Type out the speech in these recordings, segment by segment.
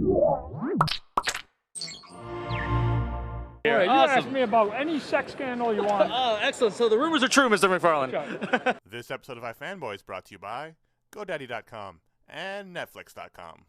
Yeah, you awesome. ask me about any sex scandal you want. Oh, excellent. So the rumors are true, Mr. McFarlane. Okay. This episode of iFanboy is brought to you by GoDaddy.com and Netflix.com.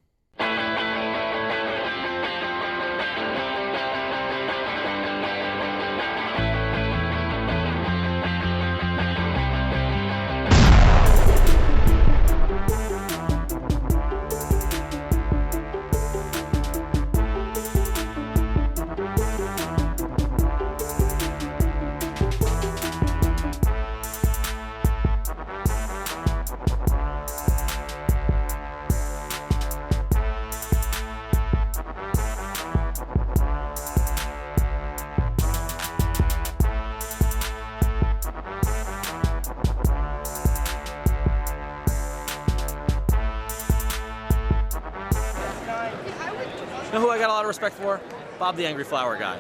You know who I got a lot of respect for? Bob the Angry Flower Guy.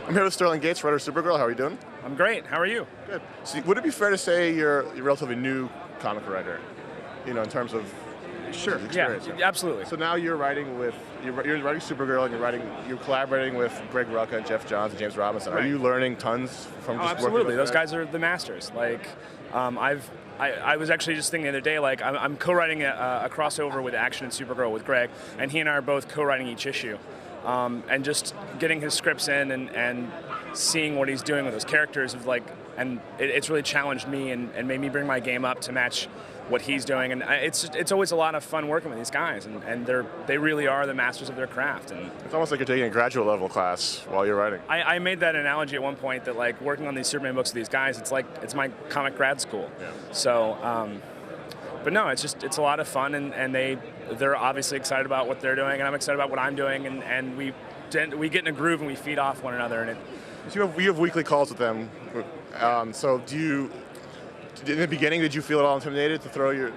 I'm here with Sterling Gates, writer of SUPERGIRL. How are you doing? I'm great. How are you? Good. So would it be fair to say you're a relatively new comic writer, you know, in terms of experience? Yeah, absolutely. So now you're writing SUPERGIRL, and you're collaborating with Greg Rucka and Geoff Johns and James Robinson. Right. Are you learning tons from just absolutely. working with Those that? guys are the masters. Like, I was actually just thinking the other day, like, I'm co-writing a crossover with Action and SUPERGIRL with Greg, and he and I are both co-writing each issue. And just getting his scripts in and seeing what he's doing with those characters is like, and it's really challenged me and made me bring my game up to match what he's doing. And it's always a lot of fun working with these guys, and they really are the masters of their craft. And It's almost like you're taking a graduate level class while you're writing. I made that analogy at one point that, like, working on these Superman books with these guys, it's my comic grad school. Yeah. So, but no, it's a lot of fun, and they're obviously excited about what they're doing, and I'm excited about what I'm doing, and we get in a groove and we feed off one another. And So you have weekly calls with them. So in the beginning, did you feel at all intimidated to throw your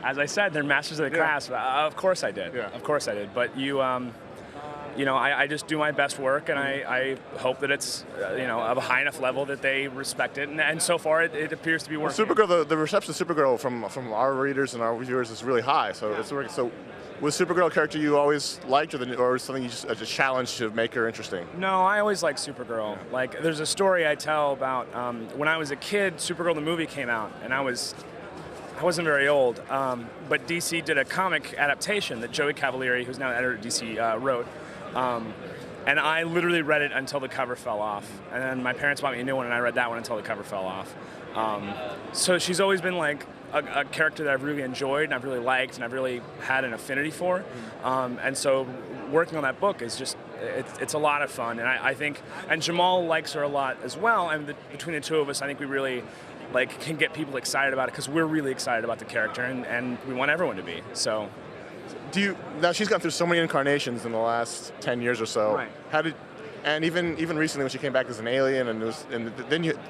as I said, they're masters of the craft. Of course I did. Yeah. Of course I did. But I just do my best work, and I hope that it's of a high enough level that they respect it. And so far, it appears to be working. SUPERGIRL, the reception of SUPERGIRL from our readers and our viewers is really high. So it's working. So was SUPERGIRL a character you always liked, or something you just as a challenge to make her interesting? No, I always liked SUPERGIRL. Like, there's a story I tell about when I was a kid. SUPERGIRL the movie came out, and I wasn't very old, but DC did a comic adaptation that Joey Cavalieri, who's now editor at DC, wrote. And I literally read it until the cover fell off. And then my parents bought me a new one, and I read that one until the cover fell off. So she's always been like a character that I've really enjoyed, and I've really liked, and I've really had an affinity for. And so working on that book is just, it's a lot of fun. And I think, and Jamal likes her a lot as well. And between the two of us, I think we really can get people excited about it, because we're really excited about the character, and we want everyone to be. So. Now she's gone through so many incarnations in the last 10 years or so. Right. And even recently when she came back as an alien,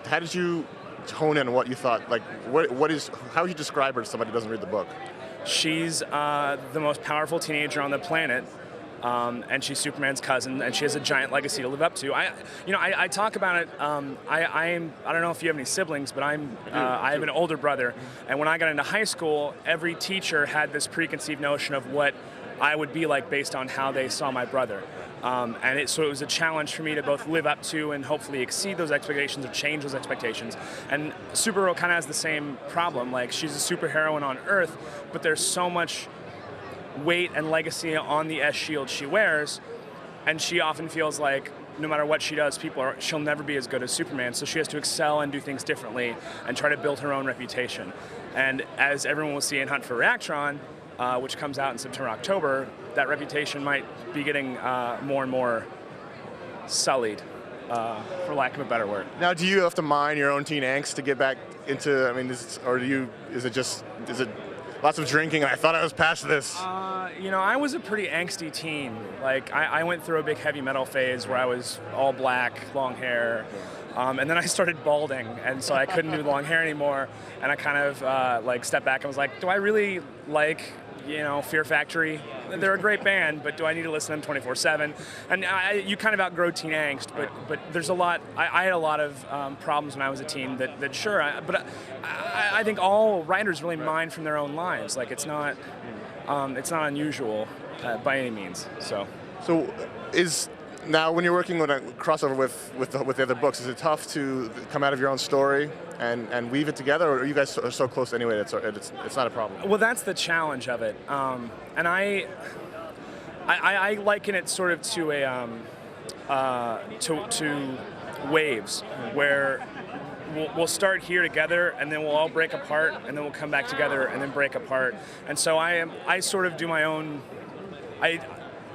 how did you hone in on what you thought? Like, how would you describe her to somebody who doesn't read the book? She's the most powerful teenager on the planet. And she's Superman's cousin, and she has a giant legacy to live up to. I talk about it. I don't know if you have any siblings, but I have an older brother, and when I got into high school, every teacher had this preconceived notion of what I would be like based on how they saw my brother. So it was a challenge for me to both live up to and hopefully exceed those expectations or change those expectations. And Supergirl kind of has the same problem. Like, she's a superheroine on Earth, but there's so much weight and legacy on the S-shield she wears, and she often feels like no matter what she does, she'll never be as good as Superman, so she has to excel and do things differently and try to build her own reputation. And as everyone will see in Hunt for Reactron, which comes out in September, October, that reputation might be getting more and more sullied, for lack of a better word. Now, do you have to mine your own teen angst to get back into? I mean, is it lots of drinking? I thought I was past this. You know, I was a pretty angsty teen. Like, I went through a big heavy metal phase where I was all black, long hair, and then I started balding, and so I couldn't do long hair anymore. And I kind of like stepped back and was like, do I really like, you know, Fear Factory? They're a great band, but do I need to listen to them 24/7? And you kind of outgrow teen angst, but there's a lot. I had a lot of problems when I was a teen. But I think all writers really mine from their own lives. Like, it's not unusual by any means. So is now when you're working on a crossover with the other books, is it tough to come out of your own story and weave it together, or are you guys are so close anyway that it's not a problem? Well, that's the challenge of it, and I liken it sort of to to waves, where we'll start here together, and then we'll all break apart, and then we'll come back together, and then break apart. And so I sort of do my own.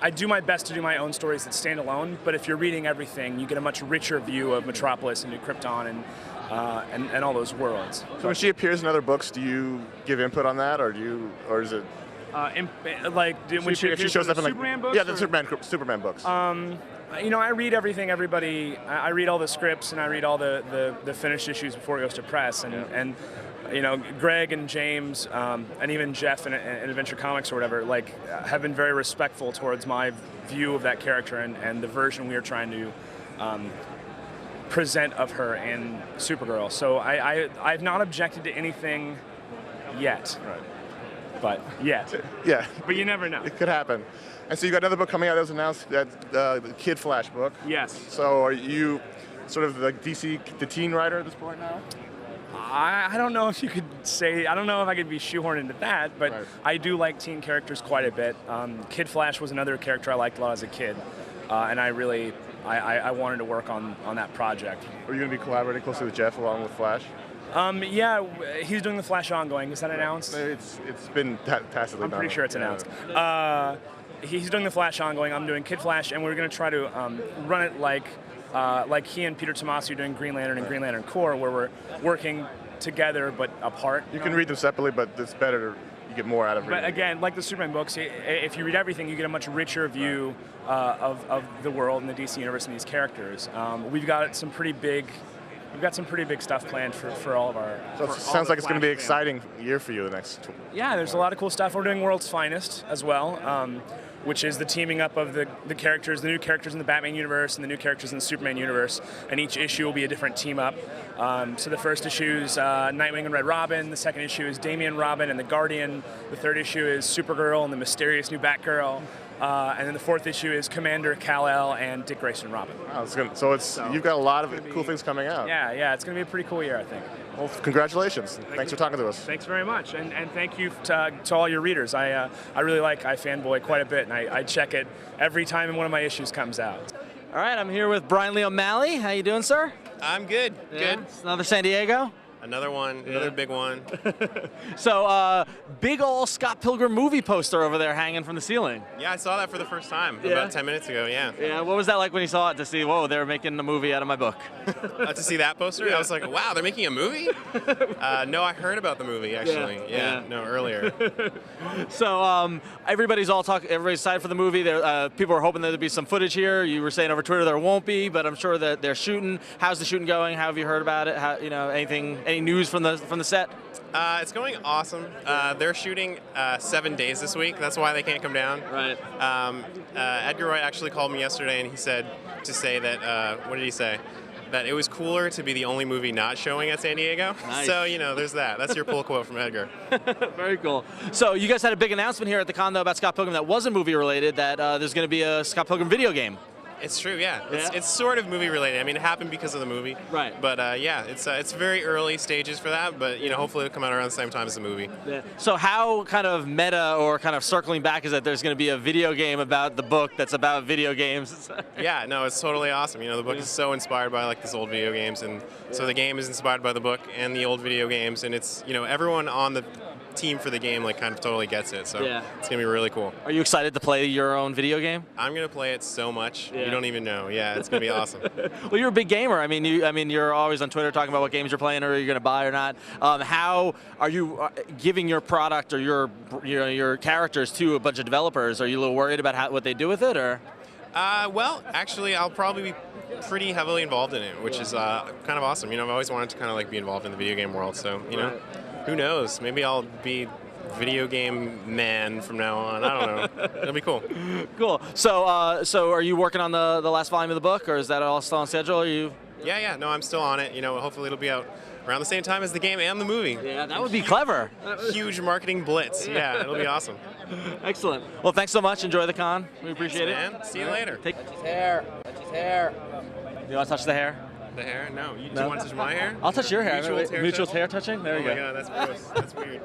I do my best to do my own stories that stand alone, but if you're reading everything, you get a much richer view of Metropolis and New Krypton and all those worlds. So when she appears in other books, do you give input on that, or is it? When she shows up in Superman books? Yeah, the Superman books. You know, I read everything. I read all the scripts, and I read all the finished issues before it goes to press. And you know, Greg and James and even Geoff in Adventure Comics or whatever, like, have been very respectful towards my view of that character and the version we are trying to present of her in Supergirl. So I've not objected to anything yet. Right. But yet. Yeah. But you never know. It could happen. And so you got another book coming out that was announced, the Kid Flash book. Yes. So are you sort of the the teen writer at this point now? I don't know if you could say, I don't know if I could be shoehorned into that, but right. I do like teen characters quite a bit. Kid Flash was another character I liked a lot as a kid, and I wanted to work on that project. Are you going to be collaborating closely with Geoff along with Flash? Yeah, he's doing the Flash ongoing. Is that announced? It's been tacitly. I'm pretty sure it's announced. He's doing the Flash ongoing. I'm doing Kid Flash, and we're going to try to run it like he and Peter Tomasi are doing Green Lantern and Green Lantern Corps, where we're working together but apart. You can read them separately, but it's better. You get more out of it. But again, like the Superman books, if you read everything, you get a much richer view of the world and the DC universe and these characters. We've got some pretty big stuff planned for all of our. So it sounds like it's going to be an exciting year for you the next. Yeah, there's a lot of cool stuff. We're doing World's Finest as well, which is the teaming up of the characters, the new characters in the Batman universe and the new characters in the Superman universe, and each issue will be a different team up. So the first issue is Nightwing and Red Robin, the second issue is Damian Robin and the Guardian, the third issue is Supergirl and the mysterious new Batgirl, and then the fourth issue is Commander Kal-El and Dick Grayson Robin. Wow, it's good. So you've got a lot of cool things coming out. Yeah, it's going to be a pretty cool year, I think. Well, congratulations. Thanks for talking to us. Thanks very much, and thank you to all your readers. I really like iFanboy quite a bit, and I check it every time one of my issues comes out. All right, I'm here with BRYAN LEE O'MALLEY. How you doing, sir? I'm good. Yeah? Good. It's another San Diego? Another one. Another big one. So, big ol' Scott Pilgrim movie poster over there hanging from the ceiling. Yeah, I saw that for the first time about 10 minutes ago, yeah. Yeah, what was that like when you saw it to see, whoa, they're making a movie out of my book? To see that poster, I was like, wow, they're making a movie? No, I heard about the movie, actually. Yeah. No, earlier. So, everybody's excited for the movie. People are hoping there'd be some footage here. You were saying over Twitter there won't be, but I'm sure that they're shooting. How's the shooting going? How have you heard about it? Any news from the set? It's going awesome. They're shooting 7 days this week. That's why they can't come down. Right. Edgar Wright actually called me yesterday, and he said that, what did he say? That it was cooler to be the only movie not showing at San Diego. Nice. So, there's that. That's your pull quote from Edgar. Very cool. So you guys had a big announcement here at the con, though, about Scott Pilgrim that wasn't movie related, that there's going to be a Scott Pilgrim video game. It's true, yeah. It's sort of movie related. I mean, it happened because of the movie. Right. But yeah, it's very early stages for that. But hopefully it'll come out around the same time as the movie. Yeah. So how kind of meta or kind of circling back is that there's going to be a video game about the book that's about video games? Yeah, no, it's totally awesome. The book is so inspired by like these old video games, and so the game is inspired by the book and the old video games, and it's everyone on the team for the game like kind of totally gets it. So Yeah. it's gonna be really cool. Are you excited to play your own video game? I'm gonna play it so much Yeah. you don't even know. Yeah, it's gonna be awesome. Well, you're a big gamer. I mean, you're always on Twitter talking about what games you're playing or you're going to buy or not. How are you giving your product or your characters to a bunch of developers? Are you a little worried about what they do with it, or? Well, actually, I'll probably be pretty heavily involved in it, which is kind of awesome. You know, I've always wanted to kind of like be involved in the video game world, so you know, who knows? Maybe I'll be video game man from now on. I don't know. It'll be cool. Cool. So, are you working on the last volume of the book, or is that all still on schedule? Are you? Yeah. No, I'm still on it. You know, hopefully it'll be out around the same time as the game and the movie. Yeah, that would be clever. Huge marketing blitz. Yeah, it'll be awesome. Excellent. Well, thanks so much. Enjoy the con. We appreciate it. Man, see you later. Touch his hair. Touch his hair. You want to touch the hair? The hair? No. Do you want to touch my hair? I'll touch your hair. Mutual hair touching? There you go. Oh my god, that's gross. That's weird.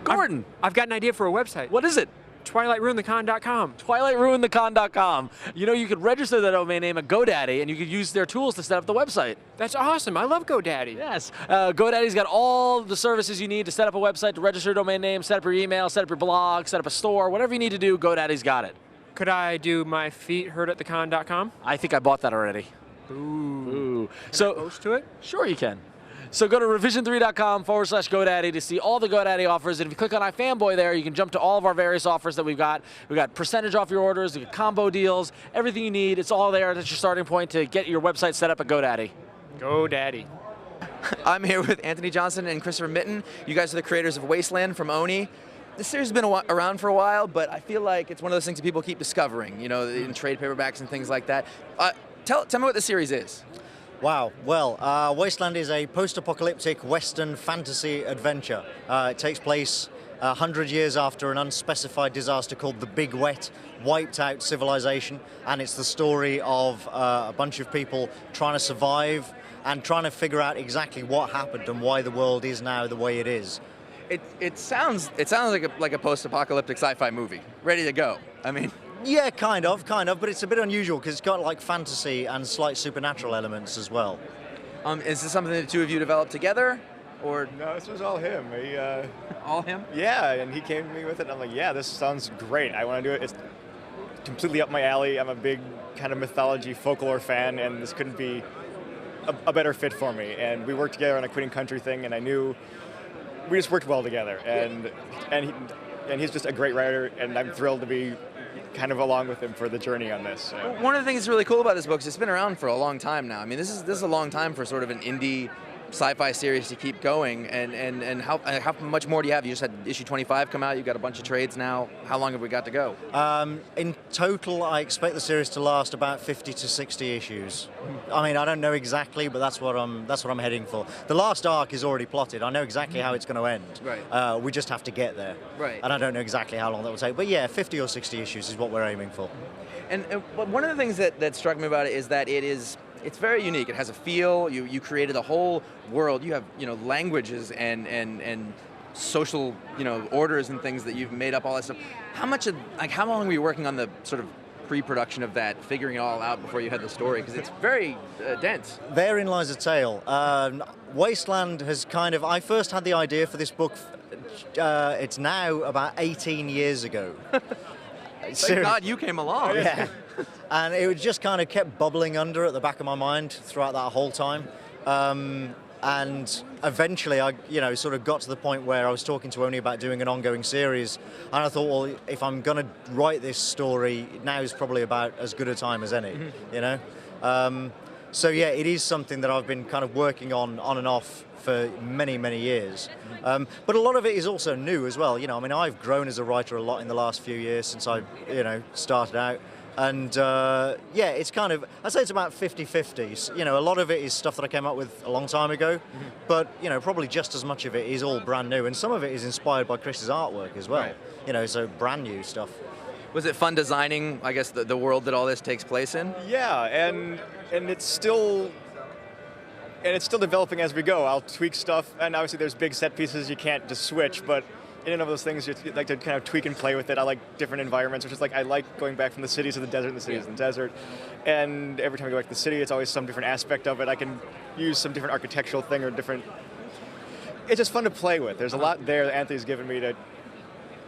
Gordon, I've got an idea for a website. what is it? TwilightRuinTheCon.com. TwilightRuinTheCon.com. You know, you could register that domain name at GoDaddy, and you could use their tools to set up the website. That's awesome. I love GoDaddy. Yes. GoDaddy's got all the services you need to set up a website, to register a domain name, set up your email, set up your blog, set up a store, whatever you need to do, GoDaddy's got it. Could I do my feet hurt at thecon.com? I think I bought that already. Ooh. So, Can I post to it? Sure you can. So go to revision3.com/GoDaddy to see all the GoDaddy offers. And if you click on iFanboy there, you can jump to all of our various offers that we've got. We've got percentage off your orders, we've got combo deals, everything you need. It's all there. That's your starting point to get your website set up at GoDaddy. GoDaddy. I'm here with Anthony Johnston and Christopher Mitten. You guys are the creators of Wasteland from Oni. This series has been around for a while, but I feel like it's one of those things that people keep discovering, you know, in trade paperbacks and things like that. Tell me what the series is. Wow. Well, Wasteland is a post-apocalyptic Western fantasy adventure. It takes place 100 years after an unspecified disaster called the Big Wet wiped out civilization, and it's the story of a bunch of people trying to survive and trying to figure out exactly what happened and why the world is now the way it is. It sounds like a post-apocalyptic sci-fi movie, ready to go. I mean. Yeah, kind of, but it's a bit unusual because it's got like fantasy and slight supernatural elements as well. Is this something that the two of you developed together, or? No, this was all him. All him? Yeah, and he came to me with it, and I'm like, yeah, this sounds great. I want to do it. It's completely up my alley. I'm a big kind of mythology, folklore fan, and this couldn't be a better fit for me. And we worked together on a Queen and Country thing, and I knew we just worked well together. And he's just a great writer, and I'm thrilled to be kind of along with him for the journey on this. So. One of the things that's really cool about this book is it's been around for a long time now. I mean, this is a long time for sort of an indie sci-fi series to keep going. And how much more do you have? You just had issue 25 come out. You've got a bunch of trades now. How long have we got to go? In total, I expect the series to last about 50 to 60 issues. I mean, I don't know exactly, but that's what I'm heading for. The last arc is already plotted. I know exactly how it's going to end. Right. We just have to get there. Right. And I don't know exactly how long that will take. But yeah, 50 or 60 issues is what we're aiming for. And one of the things that struck me about it is that it's very unique. It has a feel. You created a whole world. You have languages and social orders and things that you've made up, all that stuff. How long were you working on the sort of pre-production of that, figuring it all out before you had the story? Because it's very dense. Therein lies a tale. Wasteland has I first had the idea for this book. It's now about 18 years ago. Thank God you came along. Yeah. And it just kind of kept bubbling under at the back of my mind throughout that whole time. And eventually I sort of got to the point where I was talking to Oni about doing an ongoing series. And I thought, well, if I'm going to write this story, now is probably about as good a time as any, So yeah, it is something that I've been kind of working on and off for many, many years. But a lot of it is also new as well. I mean, I've grown as a writer a lot in the last few years since I, started out. And yeah, it's kind of, I'd say it's about 50-50. A lot of it is stuff that I came up with a long time ago, but probably just as much of it is all brand new. And some of it is inspired by Chris's artwork as well. Right. So brand new stuff. Was it fun designing, I guess, the world that all this takes place in? Yeah, and it's still developing as we go. I'll tweak stuff, and obviously there's big set pieces you can't just switch, but in and of those things, you like to kind of tweak and play with it. I like different environments, which is I like going back from the city to the desert and the city to the desert. And every time I go back to the city, it's always some different aspect of it. I can use some different architectural thing or different it's just fun to play with. There's a lot there that Anthony's given me to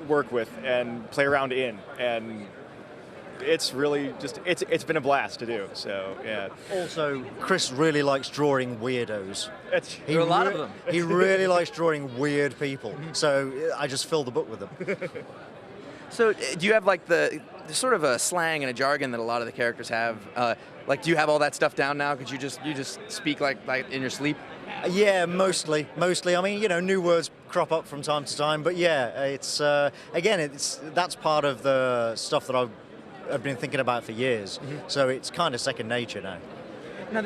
work with and play around in, and it's really just it's been a blast to do. So yeah. Also, Chris really likes drawing weirdos. There are a lot of them. He really likes drawing weird people. So I just fill the book with them. So do you have like the sort of a slang and a jargon that a lot of the characters have? Like, do you have all that stuff down now? Could you just speak like in your sleep? Yeah, mostly. I mean, you know, new words crop up from time to time, but yeah, it's again, that's part of the stuff that I've been thinking about for years. So it's kind of second nature now. Now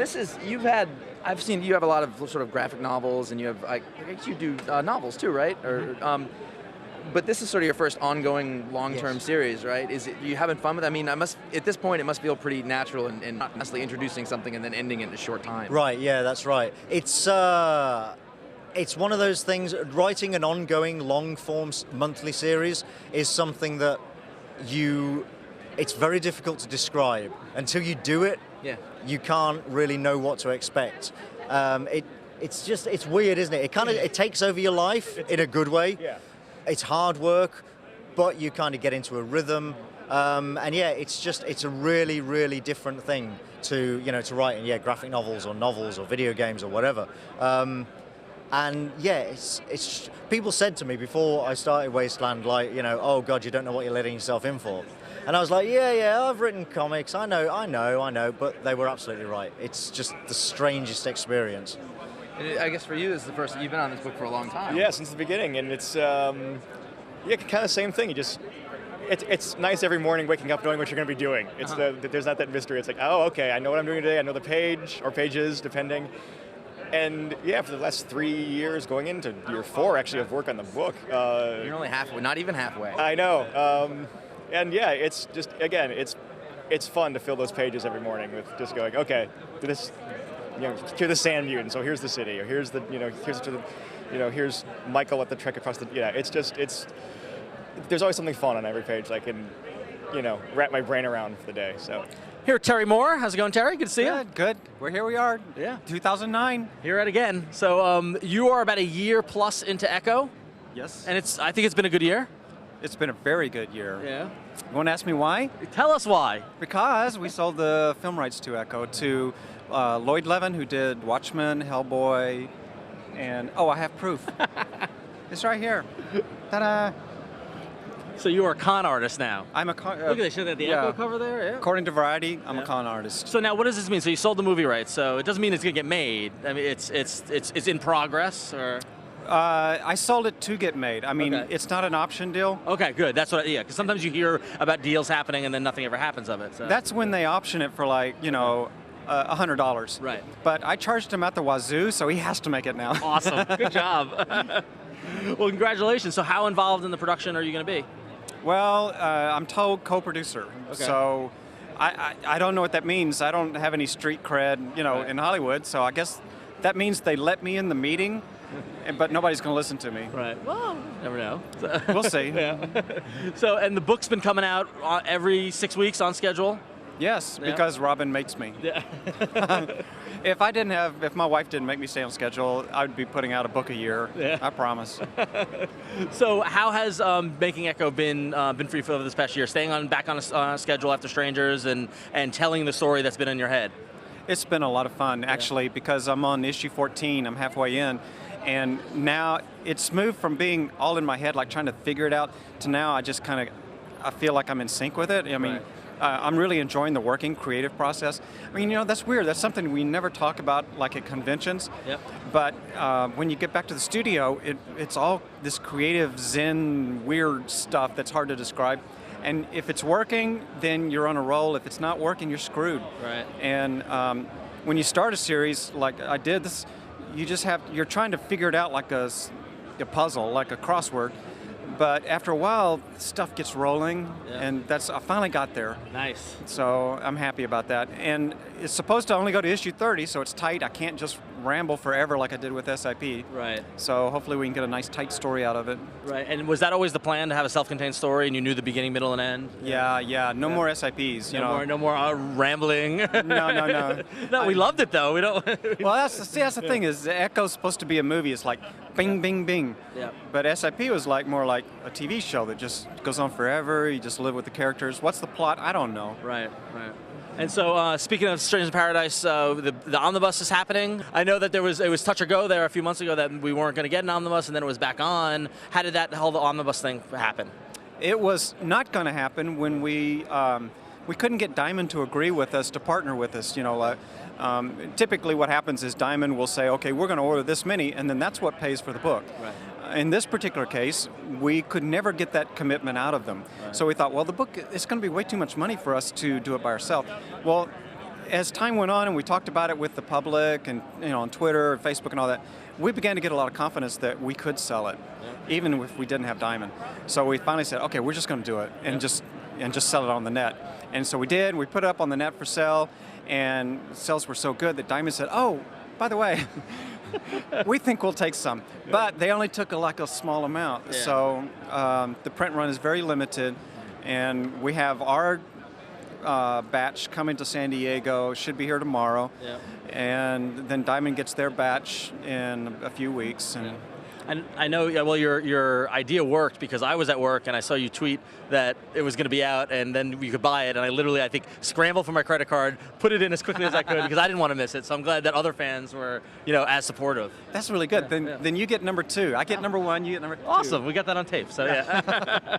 I've seen you have a lot of sort of graphic novels, and you have I guess you do novels too, right? Or but this is sort of your first ongoing long-term series, right? Is it you having fun with it? I mean, at this point it must feel pretty natural and not necessarily introducing something and then ending it in a short time. Right, yeah, that's right. It's one of those things, writing an ongoing long-form monthly series is something that it's very difficult to describe. Until you do it, you can't really know what to expect. It's weird, isn't it? It takes over your life in a good way. Yeah. It's hard work, but you kind of get into a rhythm, and yeah, it's a really, really different thing to write in graphic novels or video games or whatever. And yeah, it's people said to me before I started Wasteland, like, oh God, you don't know what you're letting yourself in for. And I was like, yeah, I've written comics, I know, but they were absolutely right. It's just the strangest experience. I guess for you, this is the first you've been on this book for a long time. Yeah, since the beginning, and it's kind of the same thing. It's nice every morning waking up knowing what you're going to be doing. It's there's not that mystery. It's like, oh, okay, I know what I'm doing today. I know the page or pages, depending. And yeah, for the last 3 years, going into year 4 actually of work on the book. You're only halfway, not even halfway. I know, and yeah, it's just again, it's fun to fill those pages every morning with just going, okay, this. Here's the sand mutants, so here's the city, or here's the, here's Michael at the trek across the, there's always something fun on every page I can, wrap my brain around for the day, so. Here, Terry Moore. How's it going, Terry? Good to see you. Good. Here we are. Yeah. 2009. Here at again. So you are about a year plus into Echo. Yes. And I think it's been a good year. It's been a very good year. Yeah. You want to ask me why? Tell us why. Because we sold the film rights to Echo to Lloyd Levin, who did Watchmen, Hellboy, and I have proof. It's right here. Ta-da! So you are a con artist now. I'm a con. Look at this. Show that the Echo cover there. Yeah. According to Variety, I'm a con artist. So now, what does this mean? So you sold the movie rights. So it doesn't mean it's gonna get made. I mean, it's in progress, or. I sold it to get made. I mean, it's not an option deal. Okay, good. That's what. Yeah, because sometimes you hear about deals happening and then nothing ever happens of it. So. That's when they option it for like $100. Right. But I charged him at the wazoo, so he has to make it now. Awesome. Good job. Well, congratulations. So how involved in the production are you going to be? Well, I'm told co-producer. Okay. So I don't know what that means. I don't have any street cred, in Hollywood. So I guess that means they let me in the meeting, but nobody's going to listen to me. Right. Well, never know. We'll see. Yeah. So, and the book's been coming out every 6 weeks on schedule? Yes, because Robin makes me. Yeah. If my wife didn't make me stay on schedule, I would be putting out a book a year. Yeah. I promise. So how has making Echo been for you for this past year? Staying back on a schedule after Strangers and telling the story that's been in your head? It's been a lot of fun, actually, because I'm on issue 14. I'm halfway in. And now it's moved from being all in my head, like trying to figure it out, to now I just I feel like I'm in sync with it. I mean, I'm really enjoying the working creative process. I mean, that's weird. That's something we never talk about, like at conventions. Yep. But when you get back to the studio, it's all this creative, zen, weird stuff that's hard to describe. And if it's working, then you're on a roll. If it's not working, you're screwed. Right. And when you start a series like I did, you're trying to figure it out like a puzzle, like a crossword. But after a while, stuff gets rolling, and I finally got there. Nice. So I'm happy about that. And it's supposed to only go to issue 30, so it's tight. I can't just ramble forever like I did with SIP. Right. So hopefully we can get a nice tight story out of it. Right. And was that always the plan, to have a self-contained story, and you knew the beginning, middle, and end? Yeah. No more SIPs. No more rambling. No. No, we loved it though. We don't. Well, that's the thing is, Echo's supposed to be a movie. It's like bing, bing, bing. Yeah. But SIP was like more like a TV show that just goes on forever. You just live with the characters. What's the plot? I don't know. Right. And so, speaking of Strangers in Paradise, the omnibus is happening. I know that it was touch or go there a few months ago that we weren't going to get an omnibus, and then it was back on. How did that whole omnibus thing happen? It was not going to happen when we couldn't get Diamond to agree with us to partner with us. You know, typically what happens is Diamond will say, okay, we're going to order this many, and then that's what pays for the book. Right. In this particular case, we could never get that commitment out of them. Right. So we thought, well, the book, it's going to be way too much money for us to do it by ourselves. Well, as time went on and we talked about it with the public and on Twitter and Facebook and all that, we began to get a lot of confidence that we could sell it, even if we didn't have Diamond. So we finally said, okay, we're just going to do it and just sell it on the net. And so we did. We put it up on the net for sale, and sales were so good that Diamond said, oh, by the way, we think we'll take some. But they only took a small amount. Yeah. So the print run is very limited, and we have our batch coming to San Diego, should be here tomorrow. Yeah. And then Diamond gets their batch in a few weeks. And I know, well, your idea worked because I was at work and I saw you tweet that it was going to be out and then you could buy it. And I literally, I think, scrambled for my credit card, put it in as quickly as I could because I didn't want to miss it. So I'm glad that other fans were, as supportive. That's really good. Then you get number 2. I get number 1. You get number 2. Awesome. We got that on tape. So yeah.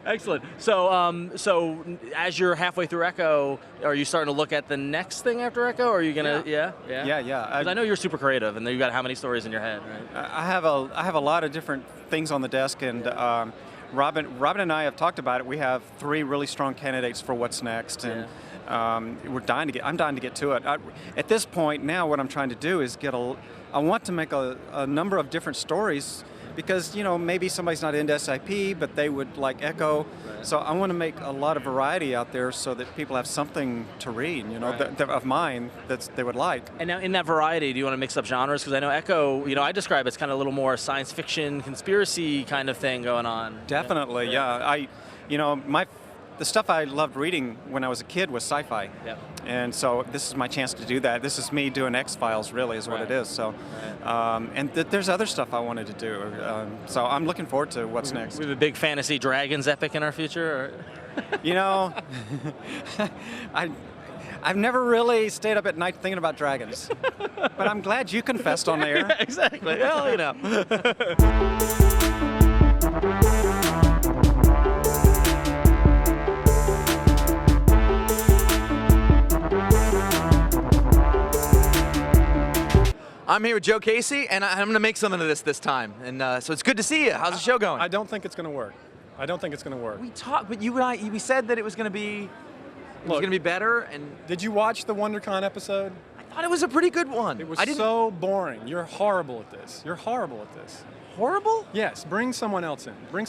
Excellent. So so as you're halfway through Echo, are you starting to look at the next thing after Echo? Or are you gonna? Yeah. Yeah. I know you're super creative, and you've got how many stories in your head, right? I have a lot of different things on the desk, and Robin and I have talked about it. We have 3 really strong candidates for what's next, and I'm dying to get to it. At this point now, what I'm trying to do is I want to make a number of different stories because maybe somebody's not into SIP, but they would like Echo. Right. So I want to make a lot of variety out there so that people have something to read, of mine that they would like. And now in that variety, do you want to mix up genres? Because I know Echo, I describe it as kind of a little more science fiction, conspiracy kind of thing going on. Definitely, yeah. The stuff I loved reading when I was a kid was sci-fi. Yep. And so this is my chance to do that. This is me doing X-Files, really, is what it is. So, and there's other stuff I wanted to do. So I'm looking forward to what's next. We have a big fantasy dragons epic in our future? Or? I've never really stayed up at night thinking about dragons. But I'm glad you confessed on there. Yeah, exactly. Well, I'm here with Joe Casey, and I'm going to make something of this time. And so it's good to see you. How's the show going? I don't think it's going to work. We talked, but you and I, we said that it was going to be, better. And did you watch the WonderCon episode? I thought it was a pretty good one. It was so boring. You're horrible at this. Horrible? Yes. Bring someone else in. All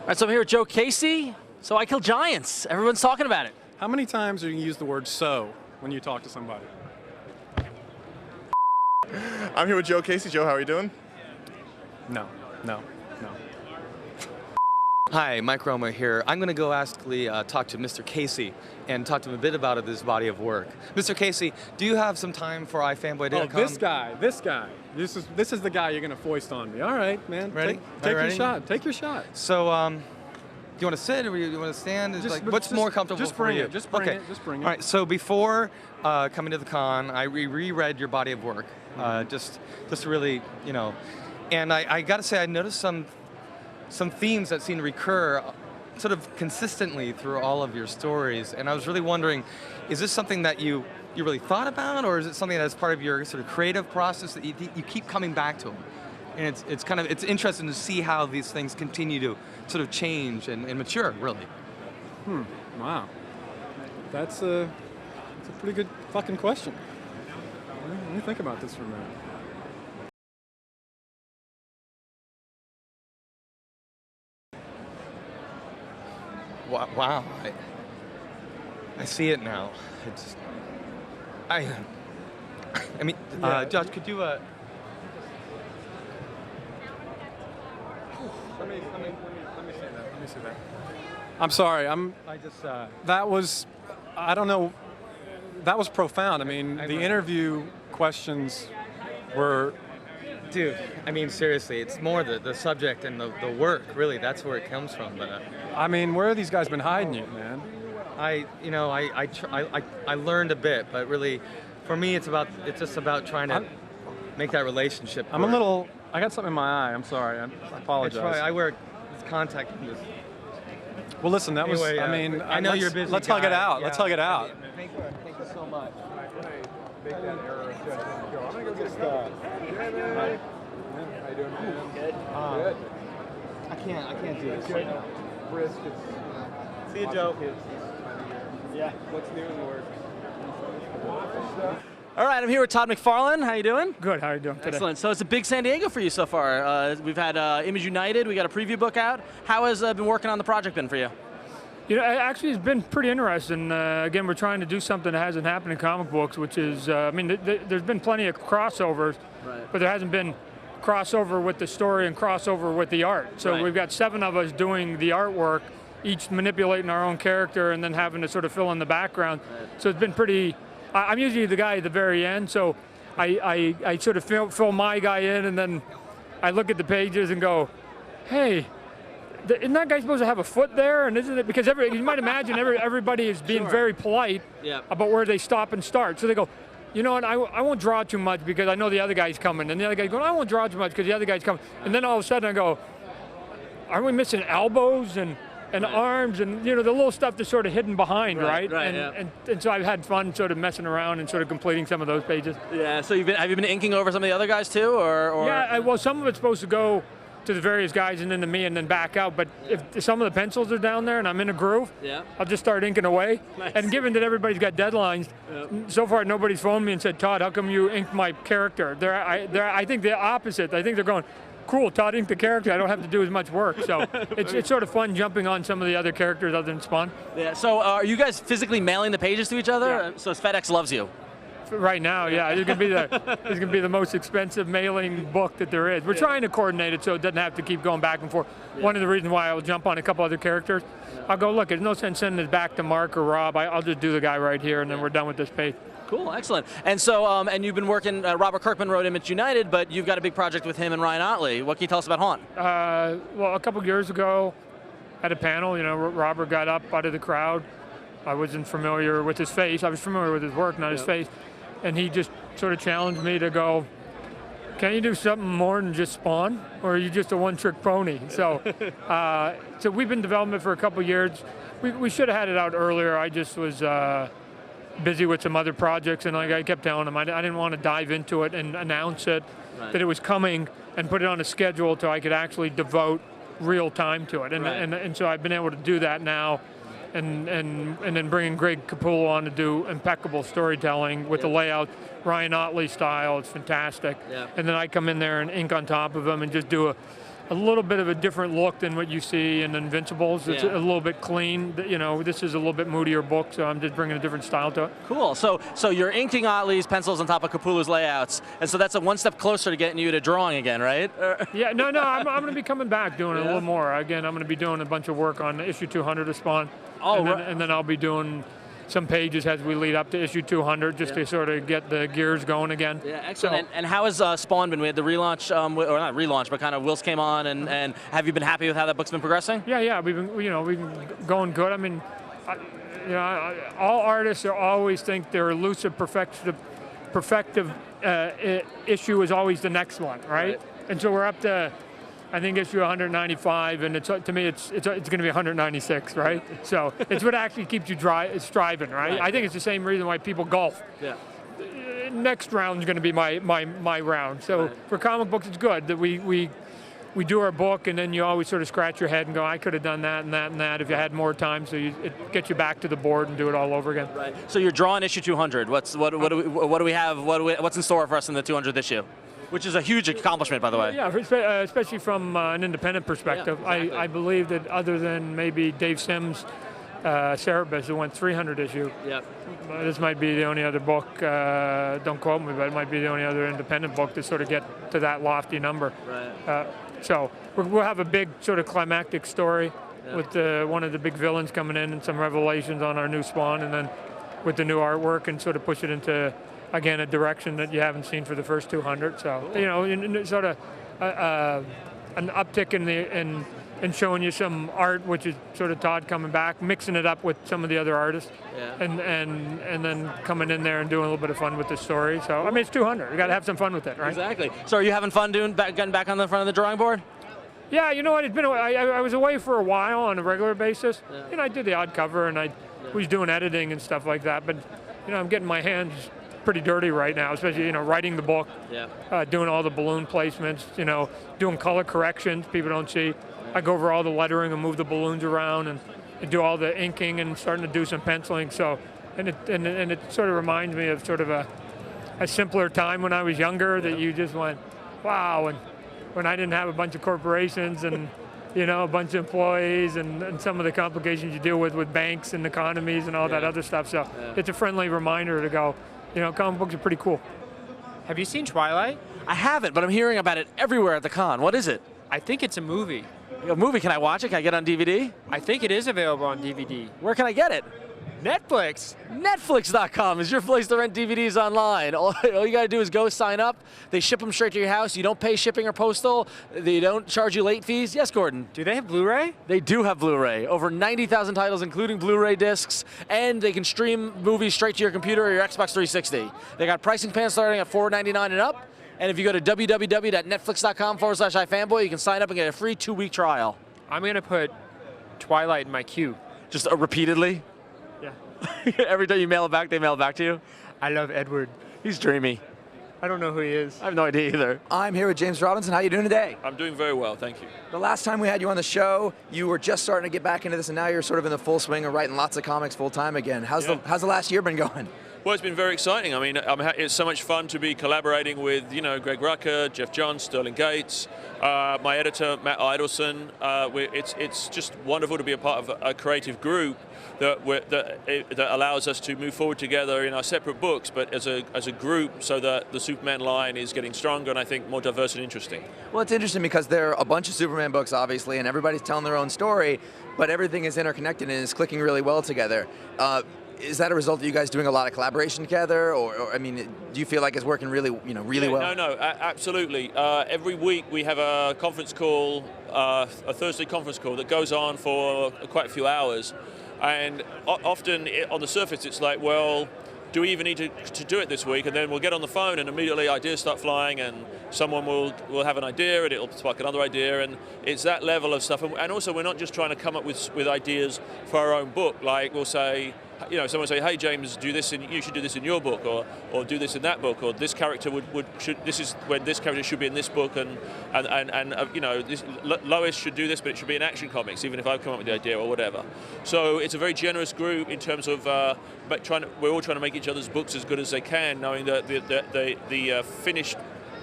right, so I'm here with Joe Casey. So I Kill Giants. Everyone's talking about it. How many times are you going to use the word "so" when you talk to somebody? I'm here with Joe Casey. Joe, how are you doing? No. Hi, Mike Roma here. I'm going to go talk to Mr. Casey and talk to him a bit about his body of work. Mr. Casey, do you have some time for iFanboy.com? Oh, this guy. This is the guy you're going to foist on me. All right, man. Ready? Take your ready? shot. Take your shot. So, do you want to sit or you want to stand? What's more comfortable for you? Just bring it. All right, so before coming to the con, I reread your body of work. Just really, and I got to say, I noticed some themes that seem to recur sort of consistently through all of your stories, and I was really wondering, is this something that you really thought about, or is it something that's part of your sort of creative process that you keep coming back to them? And it's interesting to see how these things continue to sort of change and mature, really. Wow. That's a pretty good fucking question. Let me think about this for a minute. Wow. I see it now. Josh, could you Let me see that. I'm sorry. That was profound. I mean, the interview questions were Dude, I mean, seriously, it's more the subject and the work, really. That's where it comes from. But I mean, where have these guys been hiding you, man? I learned a bit, but really, for me, it's just about trying to make that relationship I'm work. a little, I got something in my eye. I'm sorry. I apologize. It's right. I wear contact lenses. Well, listen, that was, Anyway, I mean, I know you're busy. Let's hug it out. Let's hug it out. Thank you so much. Make that error of judgment. I'm gonna go get Scott. How you doing, man? Good. Good. I can't do this. Good. Brisk. It's See you, Joe. Yeah. What's new in the works? All right, I'm here with Todd McFarlane. How you doing? Good. How are you doing today? Excellent. So it's a big San Diego for you so far. We've had Image United. We got a preview book out. How has been working on the project been for you? You know, actually, it's been pretty interesting. Again, we're trying to do something that hasn't happened in comic books, which is, I mean, there's been plenty of crossovers, right, but there hasn't been crossover with the story and crossover with the art. So right, we've got 7 of us doing the artwork, each manipulating our own character and then having to sort of fill in the background. right. So it's been pretty. I'm usually the guy at the very end, so I sort of fill my guy in, and then I look at the pages and go, hey, isn't that guy supposed to have a foot there? And isn't it, because you might imagine everybody is being Sure, very polite yeah, about where they stop and start. So they go, you know what, I won't draw too much because I know the other guy's coming. And the other guy's going, I won't draw too much because the other guy's coming. And then all of a sudden I go, aren't we missing elbows and right, arms and, you know, the little stuff that's sort of hidden behind, right? Right, And so I've had fun sort of messing around and sort of completing some of those pages. Yeah, so have you been inking over some of the other guys too, or? Yeah, well, some of it's supposed to go to the various guys and then to me and then back out. But if some of the pencils are down there and I'm in a groove, yeah, I'll just start inking away. Nice. And given that everybody's got deadlines, so far nobody's phoned me and said, Todd, how come you inked my character? I think the opposite. I think they're going, cool, Todd inked the character. I don't have to do as much work. So it's sort of fun jumping on some of the other characters other than Spawn. Yeah. So are you guys physically mailing the pages to each other? Yeah. So FedEx loves you. Right now, yeah, it's gonna be the most expensive mailing book that there is. We're trying to coordinate it so it doesn't have to keep going back and forth. One of the reasons why I'll jump on a couple other characters, I'll go, look, there's no sense sending this back to Mark or Rob. I'll just do the guy right here, and then we're done with this page. Cool, excellent. And so, and you've been working. Robert Kirkman wrote Image United, but you've got a big project with him and Ryan Otley. What can you tell us about Haunt? Well, a couple years ago, at a panel, you know, Robert got up out of the crowd. I wasn't familiar with his face. I was familiar with his work, not his face. And he just sort of challenged me to go, can you do something more than just Spawn? Or are you just a one-trick pony? So so we've been developing it for a couple years. We should have had it out earlier. I just was busy with some other projects, and like I kept telling him, I didn't want to dive into it and announce it, right, that it was coming, and put it on a schedule so I could actually devote real time to it. And, right, and so I've been able to do that now. And then bringing Greg Capullo on to do impeccable storytelling with the layout, Ryan Otley style. It's fantastic. Yeah. And then I come in there and ink on top of them and just do a little bit of a different look than what you see in Invincibles. It's a little bit clean. You know, this is a little bit moodier book, so I'm just bringing a different style to it. Cool. So you're inking Otley's pencils on top of Capullo's layouts, and so that's one step closer to getting you to drawing again, right? Yeah. No. I'm going to be coming back doing it a little more. Again, I'm going to be doing a bunch of work on issue 200 of Spawn. Oh, and then I'll be doing some pages as we lead up to issue 200 just to sort of get the gears going again. Yeah, excellent. And how has Spawn been? We had the relaunch, or not relaunch, but kind of Wills came on, and have you been happy with how that book's been progressing? Yeah, we've been going good. I mean, all artists always think their elusive perfective issue is always the next one, right? And so we're up to, I think, issue 195, and to me it's going to be 196, right? So it's what actually keeps you striving, right? I think it's the same reason why people golf. Yeah. Next round is going to be my round. So for comic books, it's good that we do our book, and then you always sort of scratch your head and go, I could have done that and that and that if you had more time. So it gets you back to the board and do it all over again. Right. So you're drawing issue 200. What do we have? What's in store for us in the 200th issue? Which is a huge accomplishment, by the way. Yeah, especially from an independent perspective. Yeah, exactly. I believe that other than maybe Dave Sims' Cerebus, who went 300 issue, this might be the only other book, don't quote me, but it might be the only other independent book to sort of get to that lofty number. Right. So we'll have a big sort of climactic story with one of the big villains coming in and some revelations on our new Spawn, and then with the new artwork, and sort of push it into again, a direction that you haven't seen for the first 200. So, you know, sort of an uptick in showing you some art, which is sort of Todd coming back, mixing it up with some of the other artists, and then coming in there and doing a little bit of fun with the story. So, I mean, it's 200. You got to have some fun with it, right? Exactly. So, are you having fun getting back on the front of the drawing board? Yeah, you know what? It's been I was away for a while on a regular basis. You know, I did the odd cover and I was doing editing and stuff like that. But you know, I'm getting my hands pretty dirty right now, especially writing the book, doing all the balloon placements, doing color corrections people don't see. I go over all the lettering and move the balloons around and do all the inking and starting to do some penciling. So, and it sort of reminds me of sort of a simpler time when I was younger that you just went, wow. And when I didn't have a bunch of corporations and a bunch of employees and some of the complications you deal with banks and economies and all that other stuff. So it's a friendly reminder to go, comic books are pretty cool. Have you seen Twilight? I haven't, but I'm hearing about it everywhere at the con. What is it? I think it's a movie. A movie? Can I watch it? Can I get it on DVD? I think it is available on DVD. Where can I get it? Netflix. Netflix.com is your place to rent DVDs online. All you got to do is go sign up. They ship them straight to your house. You don't pay shipping or postal. They don't charge you late fees. Yes, Gordon? Do they have Blu-ray? They do have Blu-ray. Over 90,000 titles, including Blu-ray discs. And they can stream movies straight to your computer or your Xbox 360. They got pricing plans starting at $4.99 and up. And if you go to www.netflix.com/iFanboy, you can sign up and get a free 2-week trial. I'm going to put Twilight in my queue. Just repeatedly? Yeah. Every time you mail it back, they mail it back to you? I love Edward. He's dreamy. I don't know who he is. I have no idea either. I'm here with James Robinson. How you doing today? I'm doing very well, thank you. The last time we had you on the show, you were just starting to get back into this, and now you're sort of in the full swing of writing lots of comics full time again. How's the last year been going? Well, it's been very exciting. I mean, it's so much fun to be collaborating with, Greg Rucka, Geoff Johns, Sterling Gates, my editor, Matt Idelson. It's just wonderful to be a part of a creative group that allows us to move forward together in our separate books, but as a group, so that the Superman line is getting stronger and I think more diverse and interesting. Well, it's interesting because there are a bunch of Superman books, obviously, and everybody's telling their own story, but everything is interconnected and is clicking really well together. Is that a result of you guys doing a lot of collaboration together, or I mean, do you feel like it's working really, really well? No, absolutely. Every week we have a conference call, a Thursday conference call that goes on for quite a few hours, and often on the surface it's like, well, do we even need to do it this week? And then we'll get on the phone and immediately ideas start flying, and someone will have an idea and it'll spark another idea, and it's that level of stuff. And also we're not just trying to come up with ideas for our own book. Like we'll say, someone will say, hey James, you should do this in your book, or do this in that book, or this character this is when this character should be in this book, and Lois should do this, but it should be in Action Comics, even if I've come up with the idea or whatever. So it's a very generous group in terms of we're all trying to make each other's books as good as they can, knowing that the finished,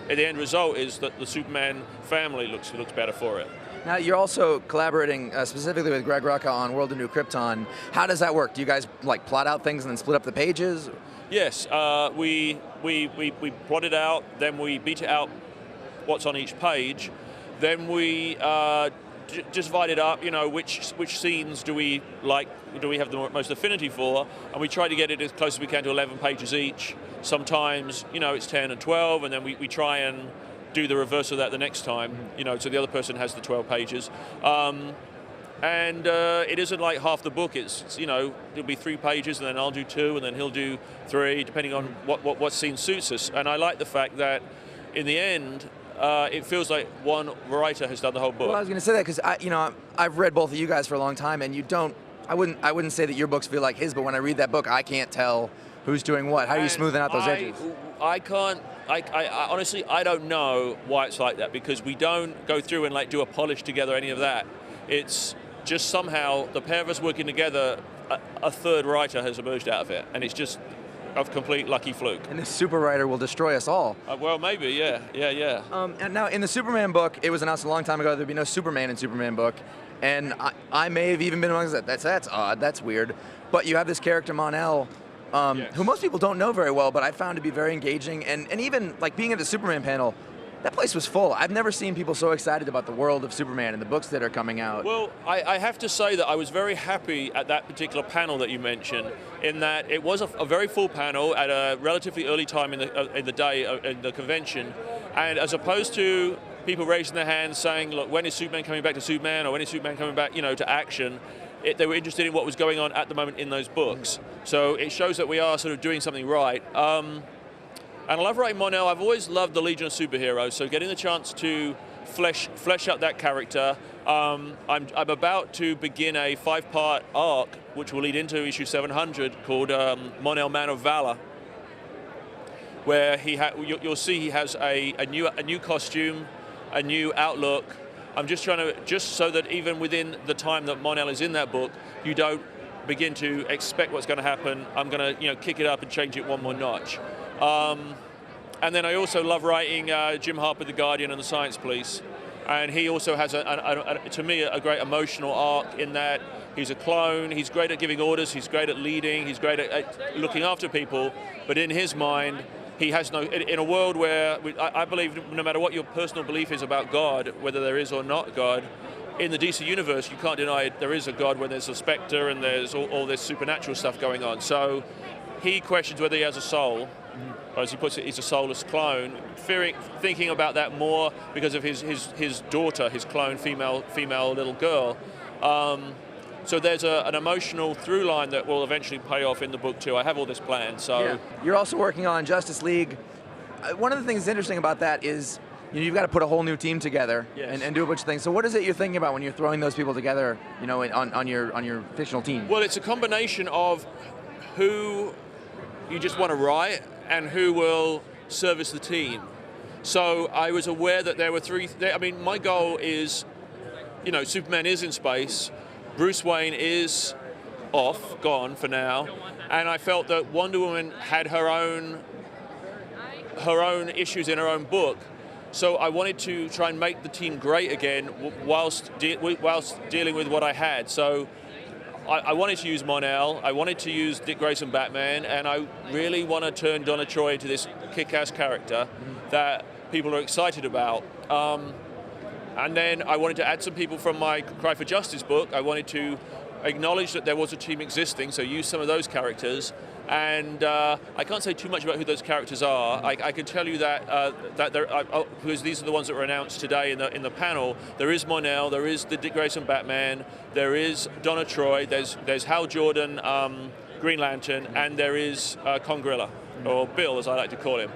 the end result is that the Superman family looks better for it. Now, you're also collaborating specifically with Greg Rucka on World of New Krypton. How does that work? Do you guys plot out things and then split up the pages? Yes, we plot it out, then we beat it out what's on each page, then we just divide it up. Which scenes do we have the most affinity for, and we try to get it as close as we can to 11 pages each. Sometimes it's 10 and 12, and then we try and do the reverse of that the next time, so the other person has the 12 pages. And it isn't like half the book. It'll be 3 pages, and then I'll do 2, and then he'll do 3, depending on what scene suits us. And I like the fact that, in the end, it feels like one writer has done the whole book. Well, I was going to say that because I've read both of you guys for a long time, and I wouldn't say that your books feel like his, but when I read that book, I can't tell who's doing what. How are you smoothing out those edges? I honestly, I don't know why it's like that, because we don't go through and do a polish together, any of that. It's just somehow the pair of us working together, a third writer has emerged out of it, and it's just a complete lucky fluke. And this super writer will destroy us all. Well, maybe, yeah. And now in the Superman book, it was announced a long time ago there'd be no Superman in Superman book, and I may have even been amongst that. That's odd, that's weird. But you have this character, Mon-El, who most people don't know very well, but I found to be very engaging, and even being at the Superman panel, that place was full. I've never seen people so excited about the world of Superman and the books that are coming out. Well, I have to say that I was very happy at that particular panel that you mentioned, in that it was a very full panel at a relatively early time in the day in the convention, and as opposed to people raising their hands saying, look, when is Superman coming back to Superman, or when is Superman coming back, to action, they were interested in what was going on at the moment in those books. So it shows that we are sort of doing something right. And I love writing Mon-El. I've always loved the Legion of Superheroes, so getting the chance to flesh out that character. I'm about to begin a 5-part arc, which will lead into issue 700, called Mon-El Man of Valor, where you'll see he has a new costume, a new outlook. I'm just trying to, just so that even within the time that Mon-El is in that book, you don't begin to expect what's going to happen. I'm going to kick it up and change it one more notch. And then I also love writing Jim Harper, the Guardian, and the Science Police. And he also has, to me, a great emotional arc in that he's a clone, he's great at giving orders, he's great at leading, he's great at looking after people, but in his mind, he has no, in a world where I believe no matter what your personal belief is about God, whether there is or not God, in the DC universe, you can't deny there is a God when there's a Spectre and there's all this supernatural stuff going on. So he questions whether he has a soul. Or as he puts it, he's a soulless clone, thinking about that more because of his daughter, his clone female little girl. So there's an emotional through line that will eventually pay off in the book too. I have all this planned. So yeah. You're also working on Justice League. One of the things that's interesting about that is you've got to put a whole new team together. Yes. and do a bunch of things. So what is it you're thinking about when you're throwing those people together, on your fictional team? Well, it's a combination of who you just want to write and who will service the team. So I was aware that there were three. I mean, my goal is, Superman is in space, Bruce Wayne is gone for now, and I felt that Wonder Woman had her own issues in her own book. So I wanted to try and make the team great again whilst dealing with what I had. So I wanted to use Mon-El, I wanted to use Dick Grayson Batman, and I really want to turn Donna Troy into this kick-ass character that people are excited about. And then I wanted to add some people from my Cry for Justice book. I wanted to acknowledge that there was a team existing, so use some of those characters. And I can't say too much about who those characters are. I can tell you that because these are the ones that were announced today in the panel. There is Mon-El, there is the Dick Grayson Batman, there is Donna Troy, there's Hal Jordan, Green Lantern, and there is Congrilla, or Bill as I like to call him.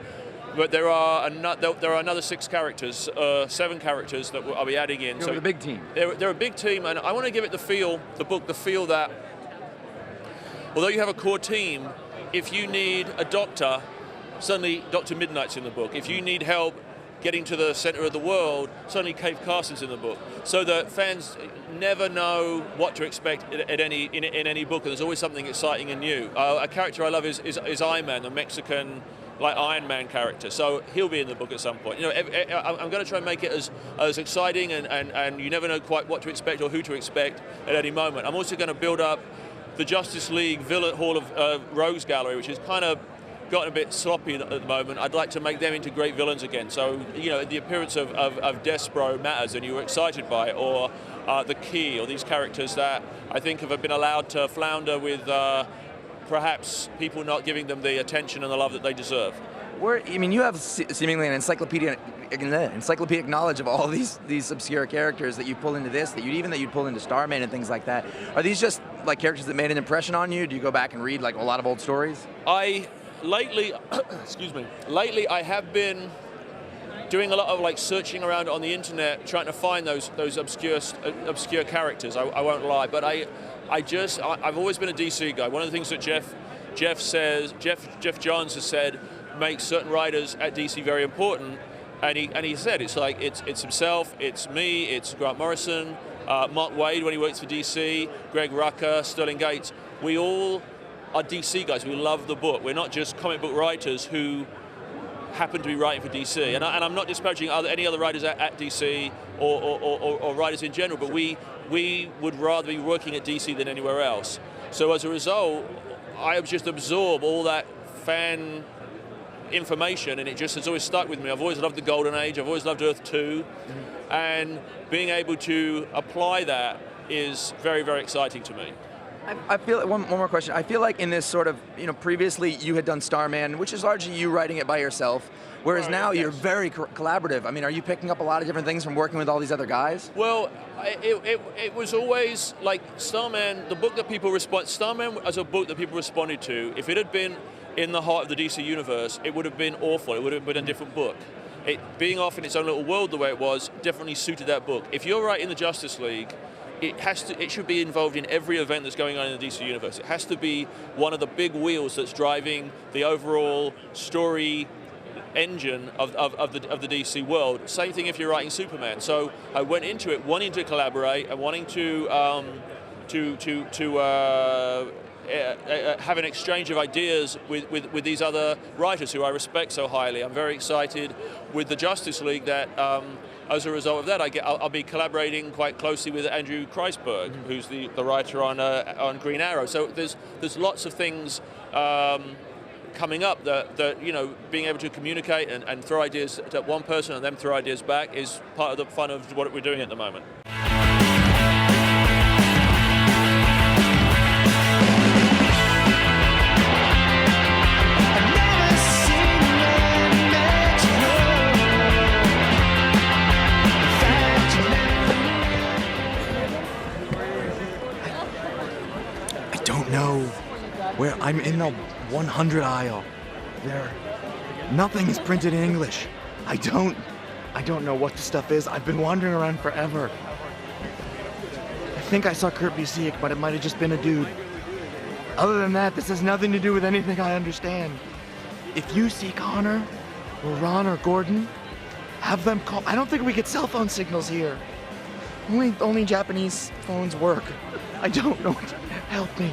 But there are another 6 characters, 7 characters that I'll be adding in. So a big team. They're a big team, and I want to give it the feel that although you have a core team, if you need a doctor, suddenly Dr. Midnight's in the book. If you need help getting to the center of the world, suddenly Cave Carson's in the book. So that fans never know what to expect in any book, and there's always something exciting and new. A character I love is Iron Man, the Mexican Iron Man character. So he'll be in the book at some point. I'm going to try and make it as exciting, and you never know quite what to expect or who to expect at any moment. I'm also going to build up the Justice League Villain Hall of Rogues Gallery, which has kind of gotten a bit sloppy at the moment. I'd like to make them into great villains again. So, the appearance of Despero matters, and you were excited by it, or the Key, or these characters that I think have been allowed to flounder with perhaps people not giving them the attention and the love that they deserve. You have seemingly an encyclopedic knowledge of all these obscure characters that you pull into this, that you'd pull into Starman and things like that. Are these just like characters that made an impression on you? Do you go back and read like a lot of old stories? Lately, lately I have been doing a lot of searching around on the internet, trying to find those obscure characters. I won't lie, but I've always been a DC guy. One of the things that Geoff Johns has said makes certain writers at DC very important, and he said it's himself, it's me, it's Grant Morrison, Mark Waid when he works for DC, Greg Rucka, Sterling Gates. We all are DC guys. We love the book. We're not just comic book writers who happen to be writing for DC. And I'm not disparaging any other writers at DC or writers in general, but we would rather be working at DC than anywhere else. So as a result, I just absorb all that fan information, and it just has always stuck with me. I've always loved the Golden Age. I've always loved Earth 2, and being able to apply that is very, very exciting to me. I feel, one more question. I feel like in this sort of, previously you had done Starman, which is largely you writing it by yourself, whereas now you're very collaborative. I mean, are you picking up a lot of different things from working with all these other guys? Well, it was always like Starman, the book that people Starman as a book that people responded to, if it had been in the heart of the DC universe, it would have been awful. It would have been a different book. It being off in its own little world the way it was definitely suited that book. If you're writing the Justice League, it should be involved in every event that's going on in the DC universe. It has to be one of the big wheels that's driving the overall story engine of the DC world. Same thing if you're writing Superman. So I went into it wanting to collaborate and wanting to have an exchange of ideas with these other writers who I respect so highly. I'm very excited with the Justice League that as a result of that, I'll be collaborating quite closely with Andrew Kreisberg, who's the writer on Green Arrow. So there's lots of things coming up that being able to communicate and throw ideas to one person and then throw ideas back is part of the fun of what we're doing at the moment. No, where I'm in the 100 aisle. Nothing is printed in English. I don't know what the stuff is. I've been wandering around forever. I think I saw Kurt Busiek, but it might have just been a dude. Other than that, this has nothing to do with anything I understand. If you see Connor, or Ron, or Gordon, have them call. I don't think we get cell phone signals here. Only Japanese phones work. I don't know. Help me.